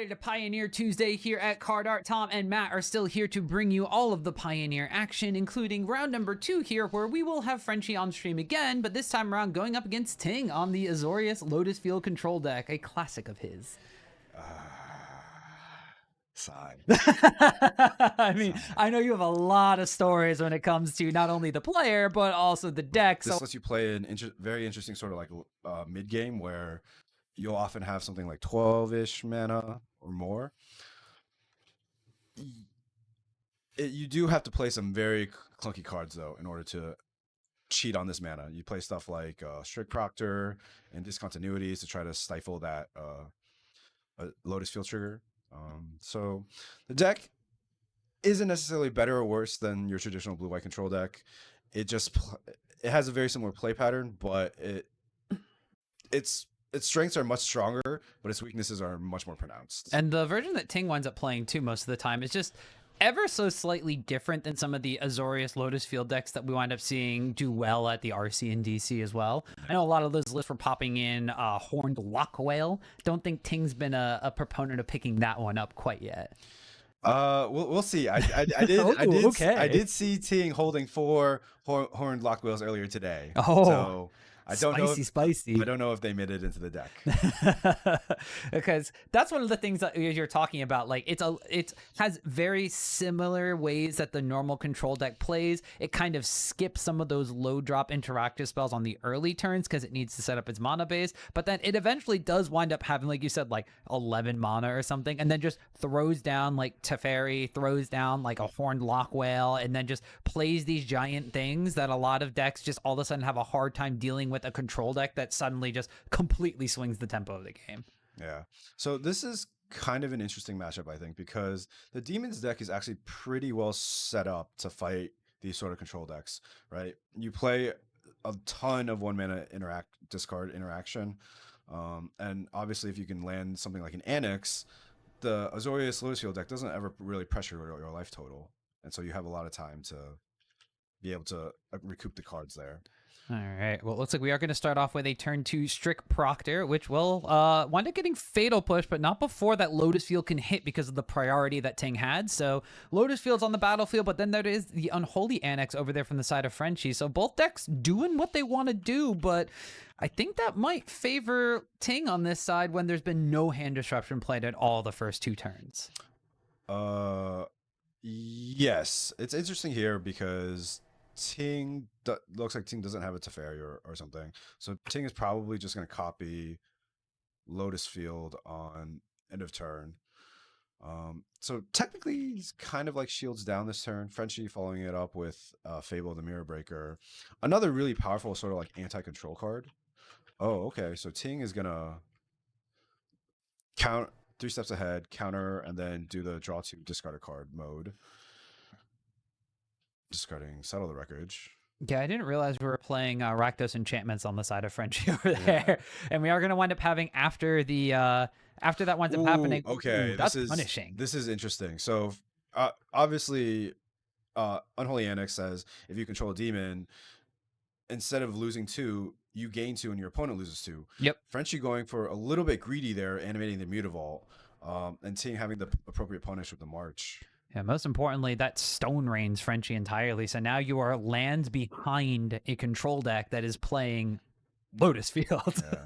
everybody, to Pioneer Tuesday here at Card Art. Tom and Matt are still here to bring you all of the Pioneer action, including round number 2 here, where we will have Frenchie on stream again, but this time around going up against Ting on the Azorius Lotus Field Control deck, a classic of his. Sigh. I mean, I know you have a lot of stories when it comes to not only the player, but also the deck. This lets you play an very interesting sort of like mid-game where you'll often have something like 12-ish mana or more. You do have to play some very clunky cards, though, in order to cheat on this mana. You play stuff like Strict Proctor and Discontinuities to try to stifle that Lotus Field trigger. So the deck isn't necessarily better or worse than your traditional blue-white control deck. It has a very similar play pattern, but its strengths are much stronger, but its weaknesses are much more pronounced. And the version that Ting winds up playing too most of the time is just ever so slightly different than some of the Azorius Lotus Field decks that we wind up seeing do well at the RC and DC as well. I know a lot of those lists were popping in Horned Lock Whale. Don't think Ting's been a proponent of picking that one up quite yet. We'll see. I did see Ting holding 4 Horned Lock Whales earlier today. Oh. So I don't spicy. I don't know if they made it into the deck. Because that's one of the things that you're talking about. Like it has very similar ways that the normal control deck plays. It kind of skips some of those low drop interactive spells on the early turns because it needs to set up its mana base. But then it eventually does wind up having, like you said, like 11 mana or something, and then just throws down like Teferi, throws down like a Horned Lock Whale, and then just plays these giant things that a lot of decks just all of a sudden have a hard time dealing with a control deck that suddenly just completely swings the tempo of the game. Yeah. So this is kind of an interesting matchup, I think, because the Demons deck is actually pretty well set up to fight these sort of control decks, right? You play a ton of 1 mana discard interaction. And obviously if you can land something like an Annex, the Azorius Lotus Field deck doesn't ever really pressure your life total. And so you have a lot of time to be able to recoup the cards there. All right. Well, it looks like we are going to start off with a turn 2 Strict Proctor, which will wind up getting Fatal Push, but not before that Lotus Field can hit because of the priority that Ting had. So Lotus Field's on the battlefield, but then there is the Unholy Annex over there from the side of Frenchie. So both decks doing what they want to do, but I think that might favor Ting on this side when there's been no hand disruption played at all the first 2 turns. Yes. It's interesting here because Ting looks like Ting doesn't have a Teferi or something. So Ting is probably just going to copy Lotus Field on end of turn. So technically he's kind of like shields down this turn. Frenchie following it up with Fable the Mirror Breaker. Another really powerful sort of like anti-control card. Oh, okay. So Ting is going to count 3 steps ahead, counter, and then do the draw 2 discard a card mode. Discarding Settle the Wreckage. Yeah, I didn't realize we were playing Rakdos Enchantments on the side of Frenchie over there. And we are going to wind up having after that winds up happening. Okay, that's punishing. This is interesting. So obviously Unholy Annex says if you control a demon, instead of losing 2, you gain 2 and your opponent loses 2. Yep. Frenchie going for a little bit greedy there, animating the Mutavault, and Ting having the appropriate punish with the March. Yeah, most importantly, that Stone Rains Frenchie entirely. So now you are lands behind a control deck that is playing Lotus Field. Yeah.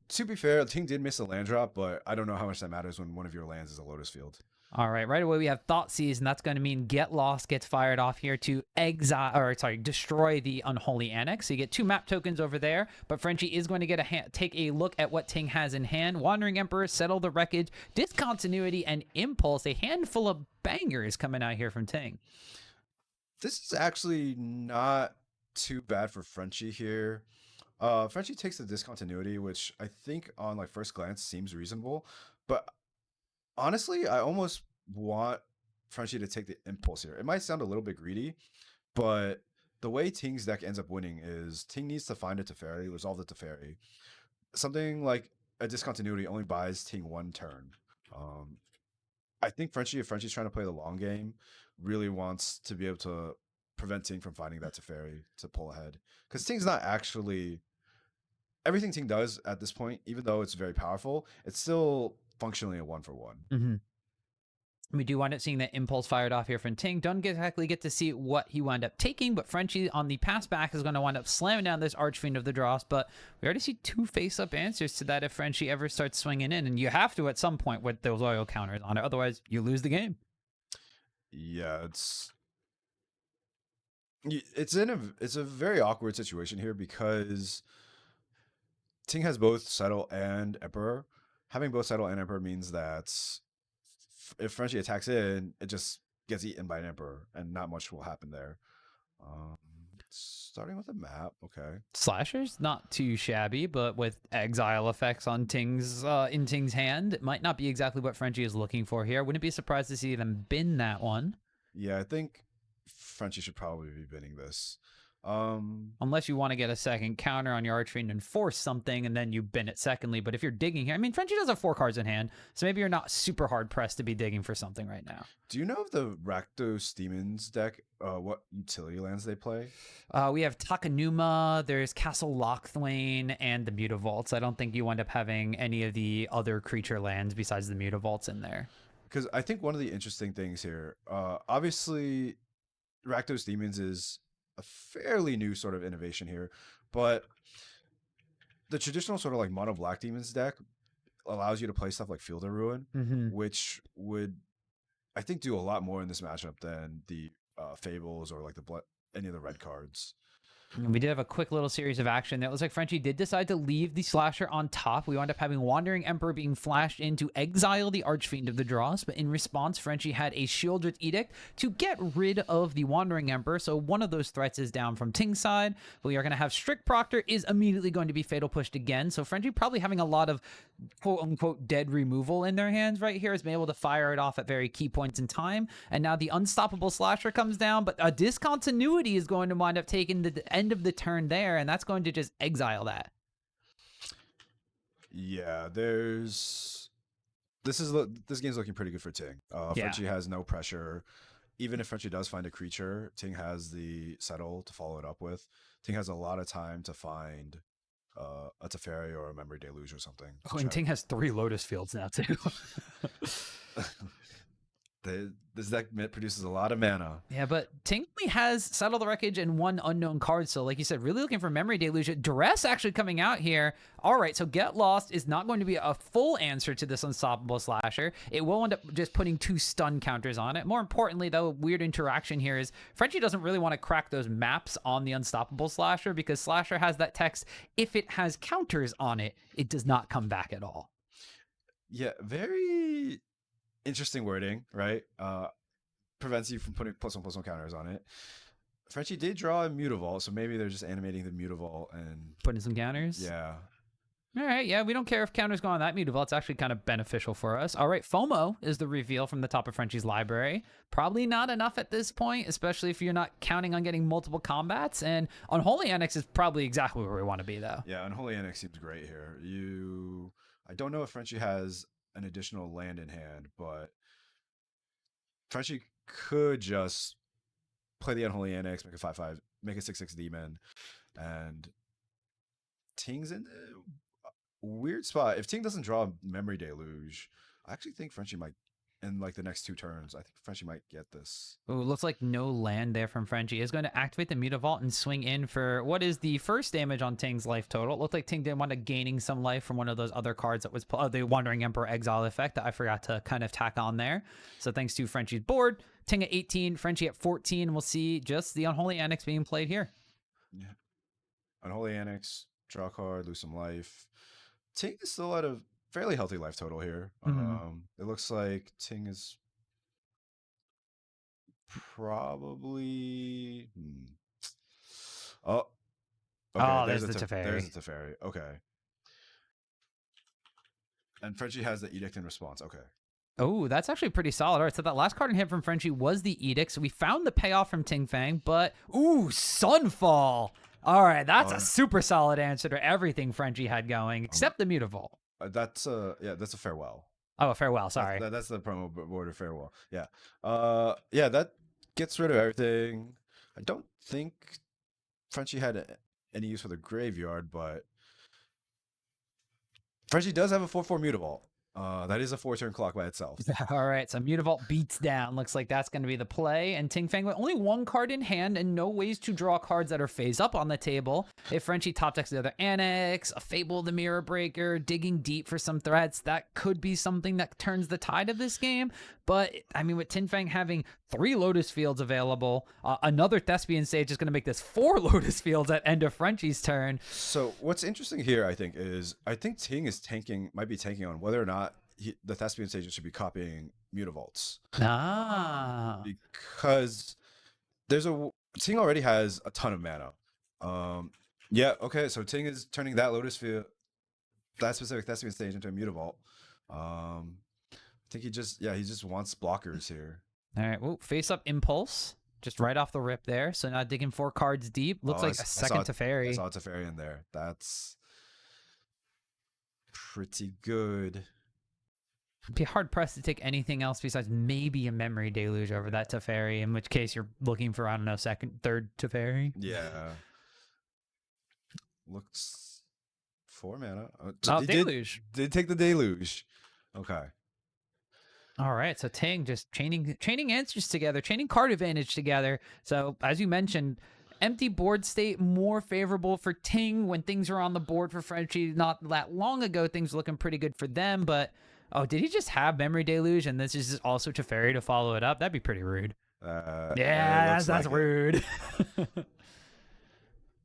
To be fair, Ting did miss a land drop, but I don't know how much that matters when one of your lands is a Lotus Field. All right, right away we have Thoughtseize, and that's going to mean Get Lost gets fired off here to destroy the Unholy Annex. So you get 2 map tokens over there, but Frenchie is going to get take a look at what Ting has in hand. Wandering Emperor, Settle the Wreckage, Discontinuity, and Impulse. A handful of bangers coming out here from Ting. This is actually not too bad for Frenchie here. Frenchie takes the Discontinuity, which I think on like first glance seems reasonable, but honestly, I almost want Frenchie to take the Impulse here. It might sound a little bit greedy, but the way Ting's deck ends up winning is Ting needs to find a Teferi, resolve the Teferi. Something like a Discontinuity only buys Ting 1 turn. I think if Frenchie's trying to play the long game, really wants to be able to prevent Ting from finding that Teferi to pull ahead. Because Ting's not actually... Everything Ting does at this point, even though it's very powerful, it's still functionally a 1-for-1. Mm-hmm. We do wind up seeing that impulse fired off here from Ting. Don't exactly get to see what he wound up taking, but Frenchie on the pass back is going to wind up slamming down this Archfiend of the Dross. But we already see 2 face-up answers to that if Frenchie ever starts swinging in. And you have to at some point with those oil counters on it. Otherwise, you lose the game. Yeah, it's a very awkward situation here because Ting has both Settle and Emperor. Having both Settle and Emperor means that if Frenchie attacks in, it just gets eaten by an Emperor, and not much will happen there. Starting with the map, okay. Slashers, not too shabby, but with exile effects on Ting's in Ting's hand, it might not be exactly what Frenchie is looking for here. Wouldn't be surprised to see them bin that one. Yeah, I think Frenchie should probably be binning this. Unless you want to get a second counter on your Archfiend and force something, and then you bin it secondly. But if you're digging here, I mean, Frenchie does have 4 cards in hand, so maybe you're not super hard pressed to be digging for something right now. Do you know of the Rakdos Demons deck, what utility lands they play? We have Takanuma, there's Castle Lochthwain, and the Mutavaults. I don't think you wind up having any of the other creature lands besides the Mutavaults in there. Because I think one of the interesting things here, obviously, Rakdos Demons is a fairly new sort of innovation here, but the traditional sort of like mono black demons deck allows you to play stuff like Field of Ruin, which would, I think, do a lot more in this matchup than the Fables or like any of the red cards. And we did have a quick little series of action. It looks like Frenchie did decide to leave the Slasher on top. We wound up having Wandering Emperor being flashed in to exile the Archfiend of the Dross, but in response, Frenchie had a Shieldred Edict to get rid of the Wandering Emperor, so one of those threats is down from Ting's side. We are going to have Strict Proctor is immediately going to be Fatal Pushed again, so Frenchie probably having a lot of quote-unquote dead removal in their hands right here, has been able to fire it off at very key points in time, and now the Unstoppable Slasher comes down, but a Discontinuity is going to wind up taking the end of the turn there, and that's going to just exile that. Yeah, this game's looking pretty good for Ting. Frenchie has no pressure. Even if Frenchie does find a creature, Ting has the Settle to follow it up with. Ting has a lot of time to find a Teferi or a Memory Deluge or something. Oh, and Ting has 3 Lotus Fields now too. This deck produces a lot of mana. Yeah, but Ting only has Settle the Wreckage and 1 unknown card, so like you said, really looking for Memory Deluge. Duress actually coming out here. All right, so Get Lost is not going to be a full answer to this Unstoppable Slasher. It will end up just putting 2 stun counters on it. More importantly, though, weird interaction here is Frenchie doesn't really want to crack those maps on the Unstoppable Slasher because Slasher has that text, if it has counters on it, it does not come back at all. Yeah, very interesting wording, right? Prevents you from putting +1/+1 counters on it. Frenchie did draw a Mutavault, so maybe they're just animating the Mutavault and putting some counters. Yeah. All right, yeah, we don't care if counters go on that Mutavault. It's actually kind of beneficial for us. All right, FOMO is the reveal from the top of Frenchie's library. Probably not enough at this point, especially if you're not counting on getting multiple combats. And Unholy Annex is probably exactly where we want to be, though. Yeah, Unholy Annex seems great here. I don't know if Frenchie has an additional land in hand, but Frenchie could just play the Unholy Annex, make a 5/5, make a 6/6 demon, and Ting's in a weird spot. If Ting doesn't draw a Memory Deluge, I actually think Frenchie might, in like the next 2 turns, I think Frenchie might get this. Ooh, looks like no land there from Frenchie. Is going to activate the Mutavault and swing in for what is the first damage on Ting's life total. It looked like Ting did wind up gaining some life from one of those other cards that was the Wandering Emperor Exile effect that I forgot to kind of tack on there. So thanks to Frenchie's board, Ting at 18, Frenchie at 14. We'll see just the Unholy Annex being played here. Yeah. Unholy Annex, draw a card, lose some life. Ting is still at a fairly healthy life total here. It looks like Ting is probably oh, there's the Teferi. There's the Teferi. Okay. And Frenchie has the Edict in response. Okay. Oh, that's actually pretty solid. All right, so that last card in hand from Frenchie was the Edict. So we found the payoff from Ting Fang, but ooh, Sunfall. All right, that's a super solid answer to everything Frenchie had going, except the Mutavault. That's a farewell. Oh, a farewell. Sorry. That's the promo board of farewell. Yeah. That gets rid of everything. I don't think Frenchie had any use for the graveyard, but Frenchie does have a 4/4 Mutavault. That is a 4-turn clock by itself. All right, so Mutavault beats down. Looks like that's going to be the play. And Ting Fang with only one card in hand and no ways to draw cards that are phase up on the table. If Frenchie top decks the other Annex, a Fable the Mirror Breaker, digging deep for some threats, that could be something that turns the tide of this game. But, I mean, with Ting Fang having 3 Lotus Fields available, another Thespian Sage is going to make this 4 Lotus Fields at end of Frenchie's turn. So what's interesting here, I think Ting is might be tanking on whether or not the Thespian Sage should be copying Mutavaults. Because Ting already has a ton of mana. Yeah, okay, so Ting is turning that Lotus Field, that specific Thespian Sage into a Mutavault. I think he just wants blockers here. All right, well, face up Impulse, just right off the rip there. So now digging 4 cards deep. Looks like a second Teferi. I saw Teferi in there. That's pretty good. Be hard pressed to take anything else besides maybe a Memory Deluge over that Teferi, in which case you're looking for, I don't know, third Teferi. Yeah. Looks 4 mana. Deluge. Did take the Deluge. Okay. All right, so Ting just chaining answers together, chaining card advantage together. So as you mentioned, empty board state more favorable for Ting when things are on the board for Frenchie. Not that long ago, things were looking pretty good for them, but oh, did he just have Memory Deluge and this is also Teferi to follow it up? That'd be pretty rude. Yeah, that's rude.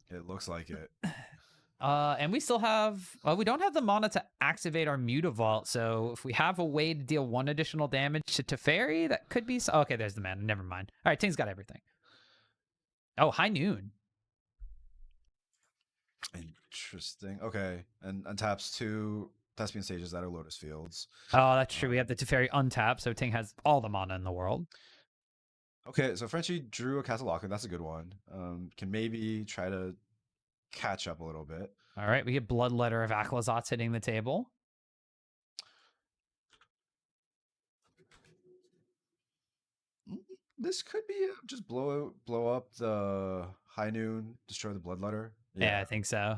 It looks like it. And we still have, we don't have the mana to activate our Mutavault. So if we have a way to deal 1 additional damage to Teferi, that could be, okay, there's the mana. Never mind. All right, Ting's got everything. Oh, High Noon. Interesting. Okay, and untaps 2 Thespian Sages that are Lotus Fields. Oh, that's true. We have the Teferi untapped, so Ting has all the mana in the world. Okay, so Frenchie drew a Castle Locker. That's a good one. Can maybe try to catch up a little bit. All right, we get Bloodletter of Aclazotz hitting the table. This could be just blow up the High Noon, destroy the Bloodletter. Yeah, I think so.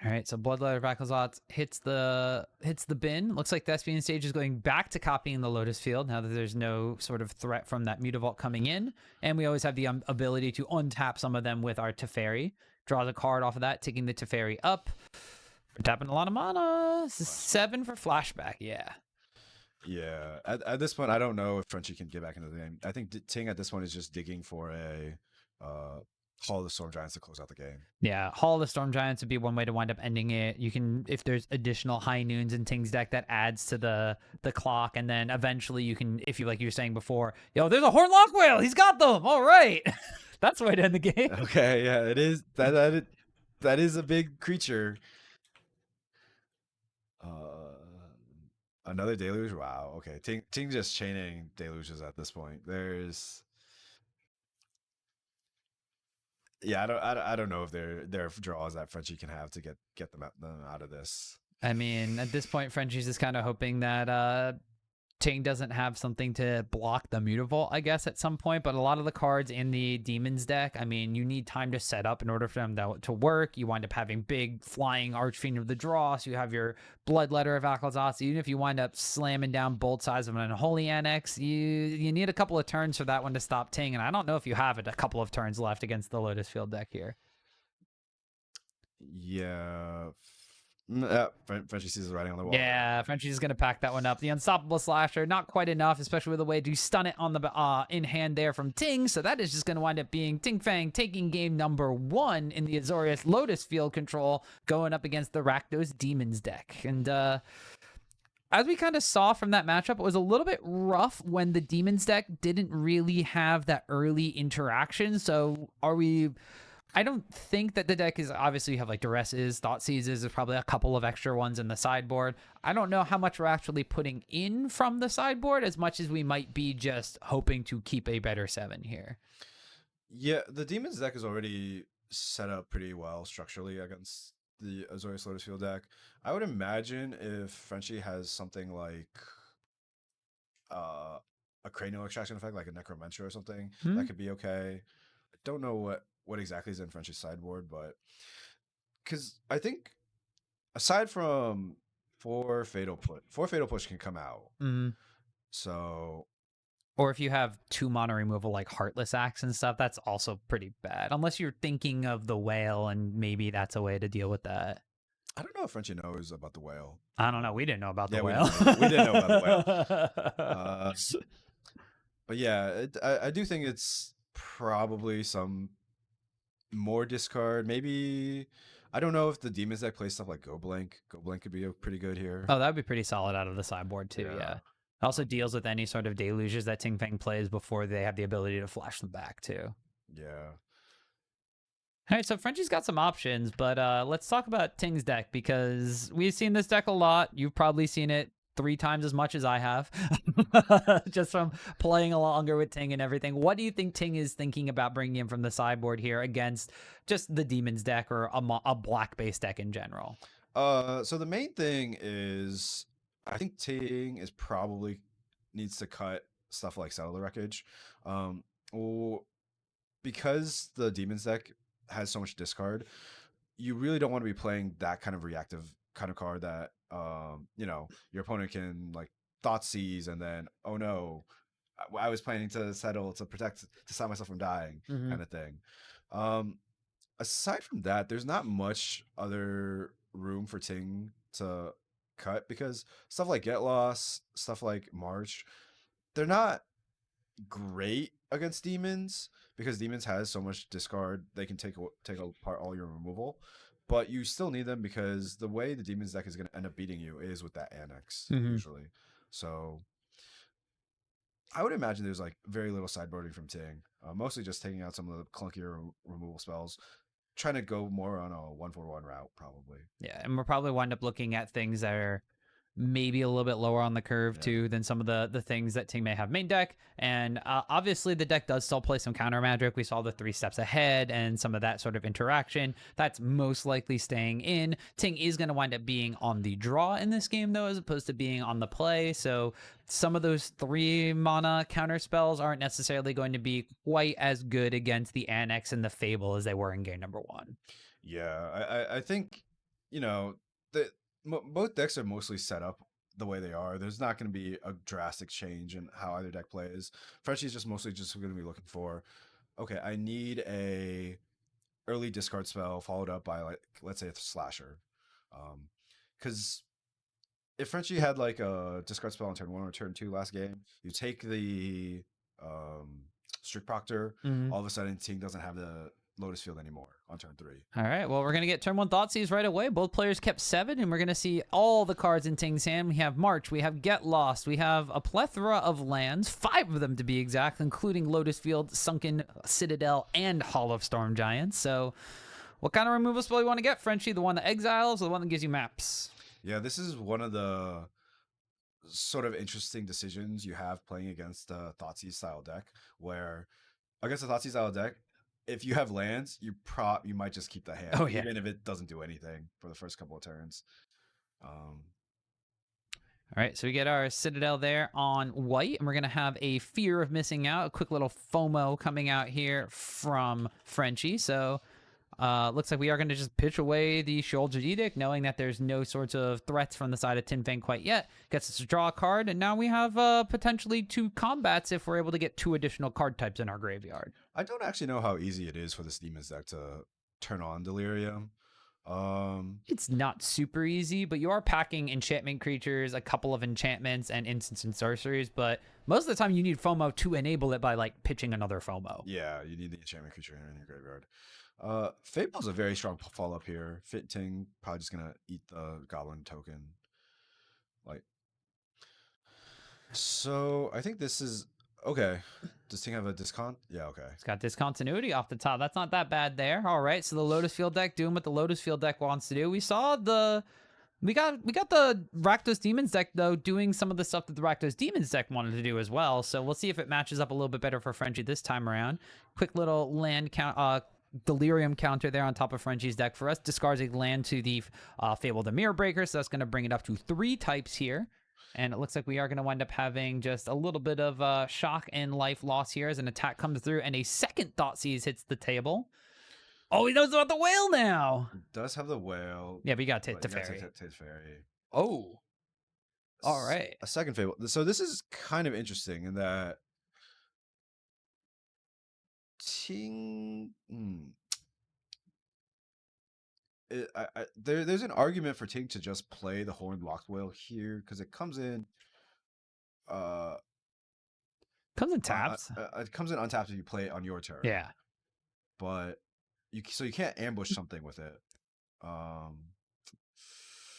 All right, so Bloodletter of Aclazotz hits the bin. Looks like Thespian Sage is going back to copying the Lotus Field now that there's no sort of threat from that Mutavault coming in. And we always have the ability to untap some of them with our Teferi. Draws a card off of that, taking the Teferi up. We're tapping a lot of mana. 7 for flashback, yeah. Yeah, at this point, I don't know if Frenchie can get back into the game. I think Ting at this point is just digging for a Hall of the Storm Giants to close out the game. Yeah, Hall of the Storm Giants would be one way to wind up ending it. You can, if there's additional High Noons in Ting's deck, that adds to the clock, and then eventually you can, if you, like you were saying before, yo, there's a Hornlock Whale, he's got them, all right. That's the way to end the game. Okay, yeah, it is. That is a big creature. Another Deluge? Wow, okay. Ting just chaining Deluges at this point. Yeah, I don't know if there are draws that Frenchie can have to get them out of this. I mean, at this point, Frenchie's just kind of hoping that Ting doesn't have something to block the Mutavault, I guess, at some point. But a lot of the cards in the Demons deck, I mean, you need time to set up in order for them to work. You wind up having big flying Archfiend of the Draw, so you have your Bloodletter of Aclazotz. Even if you wind up slamming down both sides of an Unholy Annex, you need a couple of turns for that one to stop Ting. And I don't know if you have it a couple of turns left against the Lotus Field deck here. Yeah. Frenchie sees the writing on the wall. Yeah, Frenchie's just going to pack that one up. The Unstoppable Slasher, not quite enough, especially with the way to stun it on the in hand there from Ting. So that is just going to wind up being Ting Fang taking game number 1 in the Azorius Lotus Field Control, going up against the Rakdos Demons deck. And as we kind of saw from that matchup, it was a little bit rough when the Demons deck didn't really have that early interaction. So I don't think that the deck is, obviously you have like Duresses, Thought Seizes, there's probably a couple of extra ones in the sideboard. I don't know how much we're actually putting in from the sideboard as much as we might be just hoping to keep a better 7 here. Yeah, the Demons deck is already set up pretty well structurally against the Azorius Lotus Field deck. I would imagine if Frenchie has something like a cranial extraction effect, like a Necromancer or something, that could be okay. I don't know what exactly is in French's sideboard, but because I think aside from four fatal push can come out. Mm. So, Or if you have 2 mana removal like Heartless Axe and stuff, that's also pretty bad. Unless you're thinking of the whale, and maybe that's a way to deal with that. I don't know if Frenchie knows about the whale. I don't know. We didn't know about the Yeah, whale. we didn't know about the whale. But yeah, I do think it's probably some more discard. Maybe I don't know if the demons deck play stuff like Go Blank. Go Blank could be pretty good here. Oh, that would be pretty solid out of the sideboard too. Yeah. Also deals with any sort of deluges that Ting Feng plays before they have the ability to flash them back too. Yeah. All right, so Frenchie's got some options, but let's talk about Ting's deck because we've seen this deck a lot. You've probably seen it 3 times as much as I have, just from playing longer with Ting and everything. What do you think Ting is thinking about bringing in from the sideboard here against just the Demons deck or a black-based deck in general? So the main thing is, I think Ting is probably needs to cut stuff like Settle the Wreckage, because the Demons deck has so much discard. You really don't want to be playing that kind of reactive kind of card that your opponent can like Thoughtseize and then, oh no, I was planning to settle to protect to stop myself from dying, kind of thing. Aside from that, there's not much other room for Ting to cut because stuff like Get Lost, stuff like March, they're not great against demons because demons has so much discard. They can take apart all your removal, but you still need them because the way the demons deck is going to end up beating you is with that annex usually. So I would imagine there's like very little sideboarding from Ting, mostly just taking out some of the clunkier removal spells, trying to go more on a 1-4-1 route probably. Yeah, and we'll probably wind up looking at things that are maybe a little bit lower on the curve too than some of the things that Ting may have main deck. And obviously the deck does still play some counter magic. We saw the 3 steps ahead and some of that sort of interaction. That's most likely staying in. Ting is going to wind up being on the draw in this game though, as opposed to being on the play. So some of those 3 mana counter spells aren't necessarily going to be quite as good against the Annex and the Fable as they were in game number 1. Yeah, I think, that both decks are mostly set up the way they are. There's not going to be a drastic change in how either deck plays. Frenchie's just mostly just going to be looking for, okay, I need a early discard spell followed up by, like, let's say a slasher. Because if Frenchie had like a discard spell on turn 1 or turn 2 last game, you take the Strict Proctor, all of a sudden Ting doesn't have the Lotus Field anymore on turn 3. All right, well, we're going to get turn 1 Thoughtseize right away. Both players kept 7, and we're going to see all the cards in Ting's hand. We have March, we have Get Lost, we have a plethora of lands, 5 of them to be exact, including Lotus Field, Sunken Citadel, and Hall of Storm Giants. So what kind of removal spell you want to get, Frenchie? The one that exiles or the one that gives you maps? Yeah, this is one of the sort of interesting decisions you have playing against a Thoughtseize style deck, where against a Thoughtseize style deck, if you have lands, you might just keep the hand, even if it doesn't do anything for the first couple of turns. All right, so we get our Citadel there on white, and we're going to have a Fear of Missing Out, a quick little FOMO coming out here from Frenchie. So looks like we are going to just pitch away the Shoulder Edict, knowing that there's no sorts of threats from the side of Tin Fang quite yet. Gets us to draw a card, and now we have potentially 2 combats if we're able to get 2 additional card types in our graveyard. I don't actually know how easy it is for this Demon's deck to turn on Delirium. It's not super easy, but you are packing enchantment creatures, a couple of enchantments, and instants and sorceries, but most of the time you need FOMO to enable it by like pitching another FOMO. Yeah, you need the enchantment creature in your graveyard. Fable's a very strong follow-up here. Ting probably just gonna eat the goblin token. So I think this is okay. Does Ting have a discount? Yeah, okay. It's got discontinuity off the top. That's not that bad there. All right, so the Lotus Field deck doing what the Lotus Field deck wants to do. We got the Rakdos Demons deck though doing some of the stuff that the Rakdos Demons deck wanted to do as well. So we'll see if it matches up a little bit better for Frenchie this time around. Quick little land count, Delirium counter there on top of Frenchie's deck for us. Discards a land to the Fable the Mirror Breaker, so that's going to bring it up to 3 types here. And it looks like we are going to wind up having just a little bit of shock and life loss here as an attack comes through and a second Thoughtseize hits the table. Oh, he knows about the whale now. It does have the whale. Yeah, but you got to But you gotta Teferi. take Teferi. Oh, all right. A second fable. So this is kind of interesting in that Ting. There's an argument for Ting to just play the Horned Locked Whale here because it comes in. Uh, Comes in taps. It comes in untapped if you play it on your turn. Yeah. But you can't ambush something with it.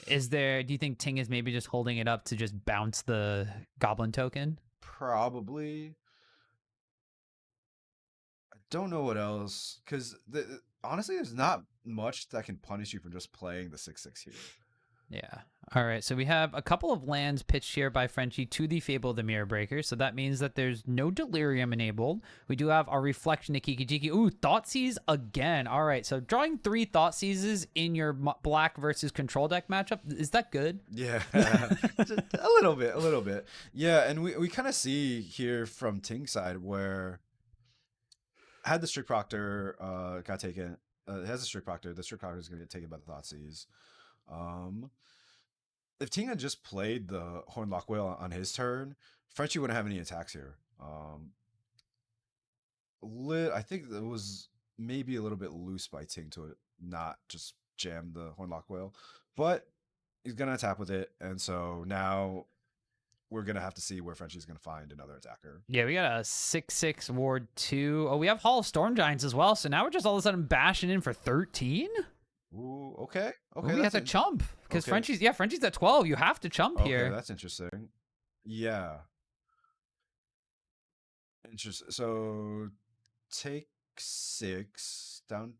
Do you think Ting is maybe just holding it up to just bounce the goblin token? Probably. I don't know what else, because honestly, there's not much that can punish you for just playing the 6/6 here. Yeah. All right. So we have a couple of lands pitched here by Frenchie to the Fable of the Mirror Breaker. So that means that there's no Delirium enabled. We do have our Reflection of Kiki-Jiki. Ooh, Thoughtseize again. All right. So drawing 3 Thoughtseizes in your black versus control deck matchup, is that good? Yeah. Just a little bit. Yeah, and we kind of see here from Ting's side where had the Strict Proctor got taken. It has a Strict Proctor. The Strict Proctor is going to get taken by the Thoughtseize. If Ting had just played the Horned Lock Whale on his turn, Frenchie wouldn't have any attacks here. I think it was maybe a little bit loose by Ting to not just jam the Horned Lock Whale, but he's gonna attack with it, and so now we're gonna have to see where Frenchie's gonna find another attacker. Yeah, we got a 6/6 Ward 2. Oh, we have Hall of Storm Giants as well. So now we're just all of a sudden bashing in for 13. Ooh, okay. Ooh, we have to chump because Frenchie's at 12. You have to chump here. That's interesting. Yeah. Interesting. So take 6 down.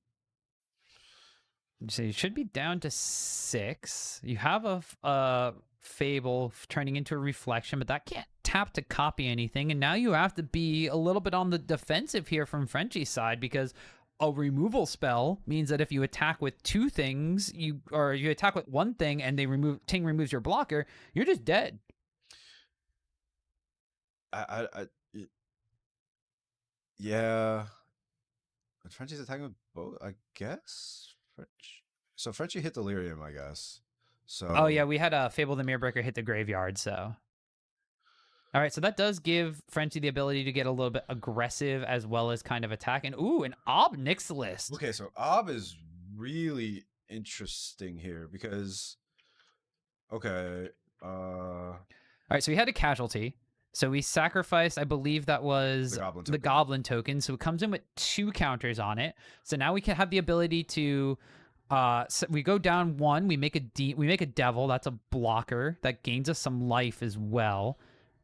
So you should be down to 6. You have a Fable turning into a Reflection, but that can't tap to copy anything. And now you have to be a little bit on the defensive here from Frenchie's side because a removal spell means that if you attack with 2 things, you attack with 1 thing and Ting removes your blocker, you're just dead. Yeah. Frenchie's attacking with both, I guess. So Frenchie hit Delirium, I guess. So. Oh yeah, we had a Fable the Mirrorbreaker hit the graveyard, so. All right, so that does give Frenchie the ability to get a little bit aggressive as well as kind of attack. And ooh, an Ob Nixilist. Okay, so Ob is really interesting here because. Okay. All right, so we had a casualty. So we sacrificed, I believe that was the goblin token. So it comes in with 2 counters on it. So now we can have the ability to. So we go down 1. We make a devil. That's a blocker that gains us some life as well.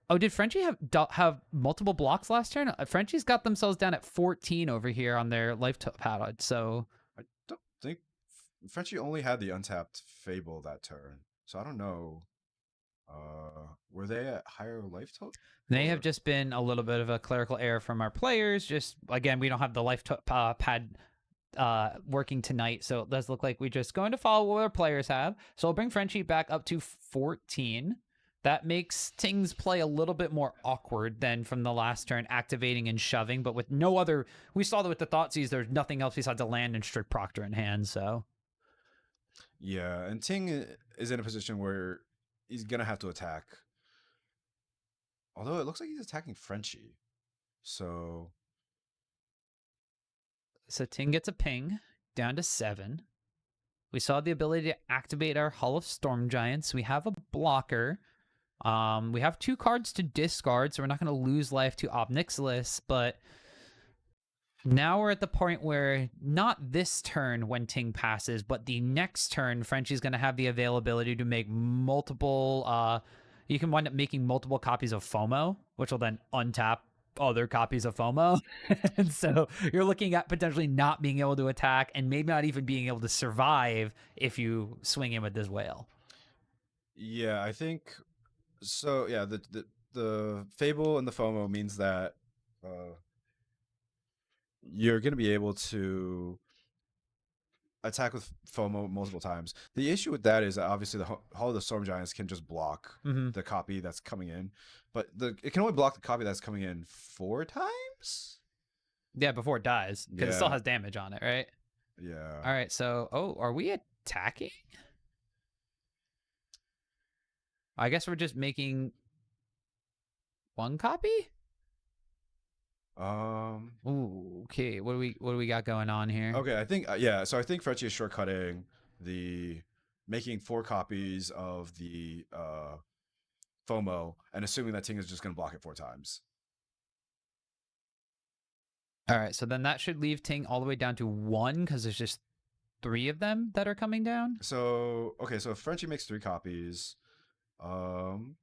Oh, did Frenchie have multiple blocks last turn? Frenchie's got themselves down at 14 over here on their life pad. So I don't think Frenchie only had the untapped Fable that turn. So I don't know. Were they at higher life total? They have just been a little bit of a clerical error from our players. Just again, we don't have the life pad working tonight, so it does look like we're just going to follow what our players have. So I'll bring Frenchie back up to 14. That makes Ting's play a little bit more awkward than from the last turn, activating and shoving, but with no other. We saw that with the Thoughtseize, there's nothing else besides a land and Strict Proctor in hand. So yeah, and Ting is in a position where he's gonna have to attack. Although it looks like he's attacking Frenchie. So Ting gets a ping down to 7. We saw the ability to activate our Hall of Storm Giants. We have a blocker. We have 2 cards to discard, so we're not going to lose life to Ob Nixilis, but now we're at the point where not this turn when Ting passes, but the next turn, Frenchie's going to have the availability to make multiple. You can wind up making multiple copies of FOMO, which will then untap other copies of FOMO. And so you're looking at potentially not being able to attack and maybe not even being able to survive if you swing in with this whale. Yeah, I think so. Yeah, the Fable and the FOMO means that you're going to be able to attack with FOMO multiple times. The issue with that is that obviously the Hall of the Storm Giants can just block the copy that's coming in, but it can only block the copy that's coming in 4 times. Yeah, before it dies, because it still has damage on it, right? Yeah. All right, so are we attacking? I guess we're just making one copy. Um. Ooh, okay. What do we got going on here? Okay, I think yeah. So I think Frenchie is shortcutting the making 4 copies of the FOMO and assuming that Ting is just going to block it 4 times. All right, so then that should leave Ting all the way down to 1 because there's just 3 of them that are coming down. So okay, so if Frenchie makes 3 copies, um,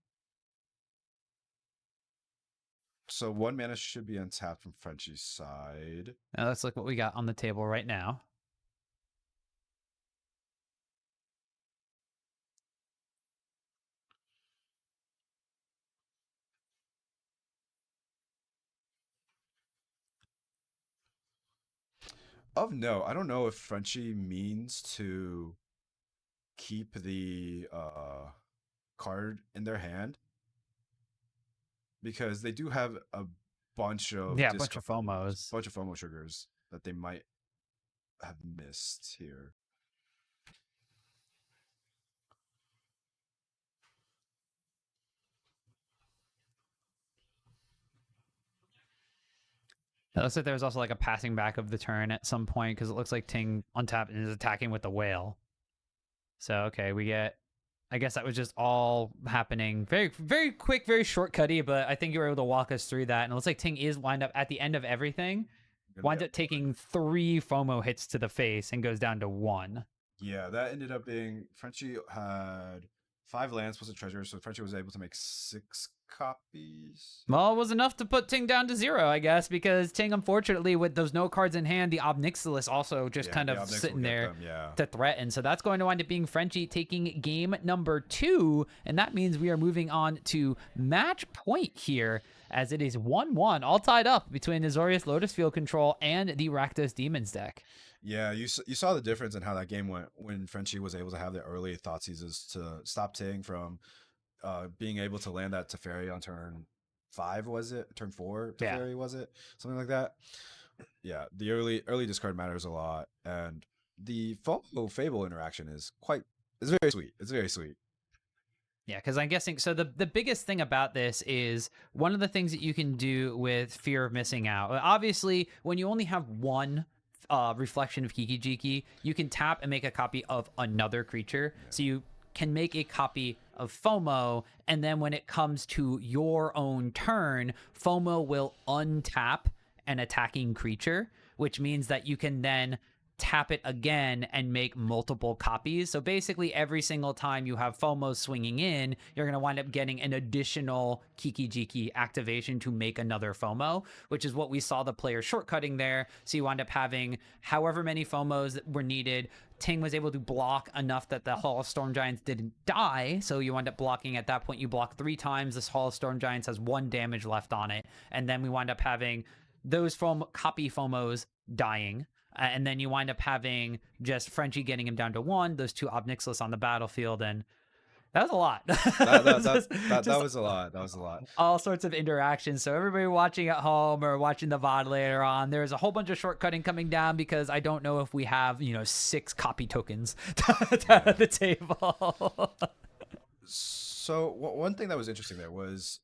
so 1 mana should be untapped from Frenchie's side. Now let's look what we got on the table right now. No, I don't know if Frenchie means to keep the card in their hand because they do have a bunch of Yeah, a bunch of FOMOs. bunch of FOMO triggers that they might have missed here. It looks like there was also like a passing back of the turn at some point because it looks like Ting untapped and is attacking with the whale. So okay, we get. I guess that was just all happening very, very quick, very shortcutty. But I think you were able to walk us through that, and it looks like Ting is wind up at the end of everything. Winds up taking 3 FOMO hits to the face and goes down to 1. Yeah, that ended up being Frenchie had 5 lands plus a treasure, so Frenchie was able to make 6 copies. Well, it was enough to put Ting down to 0, I guess, because Ting, unfortunately, with those no cards in hand, the Obnixilis also just kind of sitting there to threaten. So that's going to wind up being Frenchie taking game number 2, and that means we are moving on to match point here, as it is 1-1, all tied up between Azorius Lotus Field Control and the Rakdos Demons deck. Yeah, you saw the difference in how that game went when Frenchie was able to have the early thought seizes to stop Ting from being able to land that Teferi on turn 5, was it? Turn 4 Teferi, was it? Something like that. Yeah, the early discard matters a lot, and the FOMO Fable interaction is very sweet. It's very sweet. Yeah, because I'm guessing, so the biggest thing about this is one of the things that you can do with fear of missing out. Obviously, when you only have one reflection of Kiki Jiki, you can tap and make a copy of another creature. Yeah. So you can make a copy of FOMO, and then when it comes to your own turn, FOMO will untap an attacking creature, which means that you can then tap it again and make multiple copies. So basically every single time you have FOMO swinging in, you're going to wind up getting an additional Kiki Jiki activation to make another FOMO, which is what we saw the player shortcutting there. So you wind up having however many FOMOs that were needed. Ting was able to block enough that the Hall of Storm Giants didn't die, so you wind up blocking at that point. You block 3 times. This Hall of Storm Giants has 1 damage left on it, and then we wind up having those copy FOMOs dying. And then you wind up having just Frenchie getting him down to 1, those 2 Obnixilis on the battlefield, and that was a lot. That was a lot. That was a lot. All sorts of interactions. So everybody watching at home or watching the VOD later on, there's a whole bunch of shortcutting coming down because I don't know if we have, 6 copy tokens at the table. So one thing that was interesting there was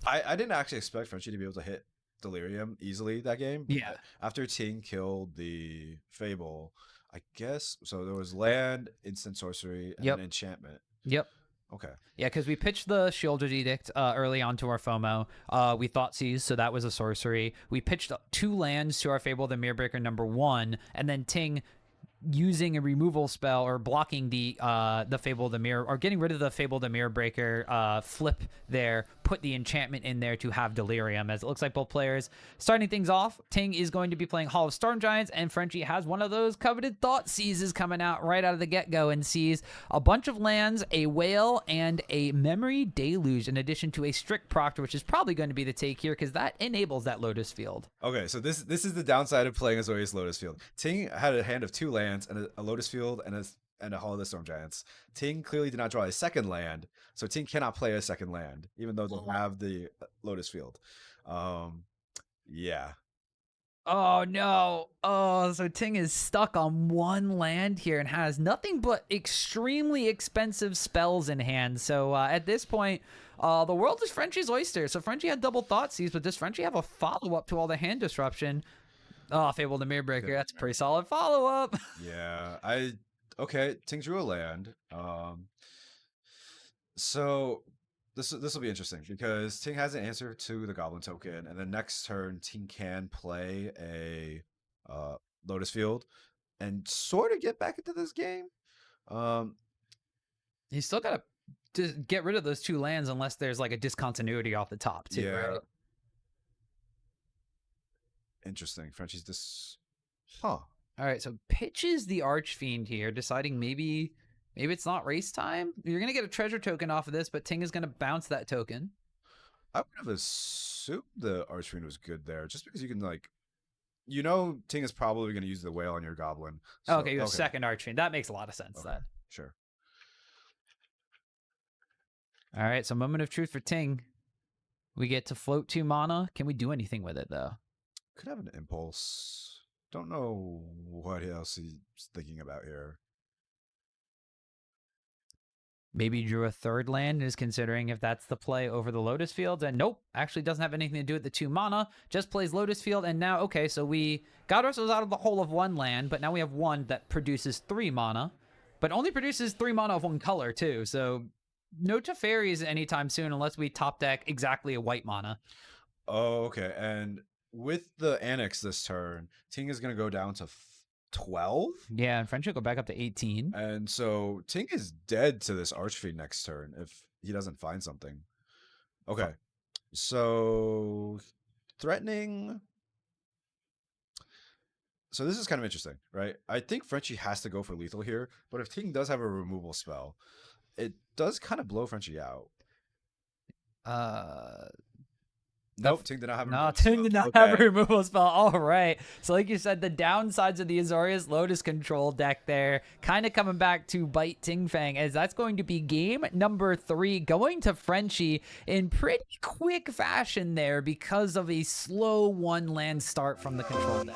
I didn't actually expect Frenchie to be able to hit Delirium easily that game. Yeah. After Ting killed the Fable, I guess, so there was land, instant sorcery, and then enchantment. Yep. Okay. Yeah, because we pitched the Shielded Edict early on to our FOMO. We thought seize, so that was a sorcery. We pitched 2 lands to our Fable the Mirrorbreaker number 1, and then Ting using a removal spell or blocking the Fable the Mirror, or getting rid of the Fable the Mirrorbreaker flip there, put the enchantment in there to have Delirium, as it looks like both players starting things off. Ting is going to be playing Hall of Storm Giants, and Frenchie has one of those coveted Thought Seizes coming out right out of the get-go and sees a bunch of lands, a whale, and a Memory Deluge, in addition to a Strict Proctor, which is probably going to be the take here because that enables that Lotus Field. Okay, so this is the downside of playing Azorius Lotus Field. Ting had a hand of 2 lands and a Lotus Field and a Hall of the Storm Giants. Ting clearly did not draw a second land, so Ting cannot play a second land, even though they have the Lotus Field. Yeah. Oh no. Oh, so Ting is stuck on one land here and has nothing but extremely expensive spells in hand. So at this point, the world is Frenchie's oyster. So Frenchie had double thought seize, but does Frenchie have a follow-up to all the hand disruption? Oh, Fable the Mirror Breaker. That's a pretty solid follow-up. Yeah, okay, Ting drew a land. So this will be interesting because Ting has an answer to the Goblin token, and then next turn Ting can play a Lotus Field and sort of get back into this game. He's still got to get rid of those 2 lands unless there's like a discontinuity off the top too, right? Interesting. Frenchie's this. Huh. All right, so pitches the Archfiend here, deciding maybe it's not race time. You're gonna get a treasure token off of this, but Ting is gonna bounce that token. I would have assumed the Archfiend was good there, just because you can like, Ting is probably going to use the whale on your goblin. So, okay, you have second Archfiend. That makes a lot of sense then. Sure. All right, so moment of truth for Ting. We get to float 2 mana. Can we do anything with it though? Could have an impulse. Don't know what else he's thinking about here. Maybe drew a 3rd land and is considering if that's the play over the Lotus Field. And nope, actually doesn't have anything to do with the 2 mana. Just plays Lotus Field. And now, okay, so we got ourselves out of the hole of 1 land, but now we have 1 that produces 3 mana, but only produces 3 mana of 1 color too. So no Teferis anytime soon unless we top deck exactly a white mana. Oh, okay. And with the Annex this turn, Ting is going to go down to 12? Yeah, and French will go back up to 18. And so Ting is dead to this Archfiend next turn if he doesn't find something. Okay. So threatening. So this is kind of interesting, right? I think Frenchie has to go for lethal here, but if Ting does have a removal spell, it does kind of blow Frenchie out. Nope, Ting did not have a removal spell. Ting did not have a removal spell. All right. So like you said, the downsides of the Azorius Lotus control deck there kind of coming back to bite Ting Fang, as that's going to be game number 3 going to Frenchie in pretty quick fashion there because of a slow 1 land start from the control deck.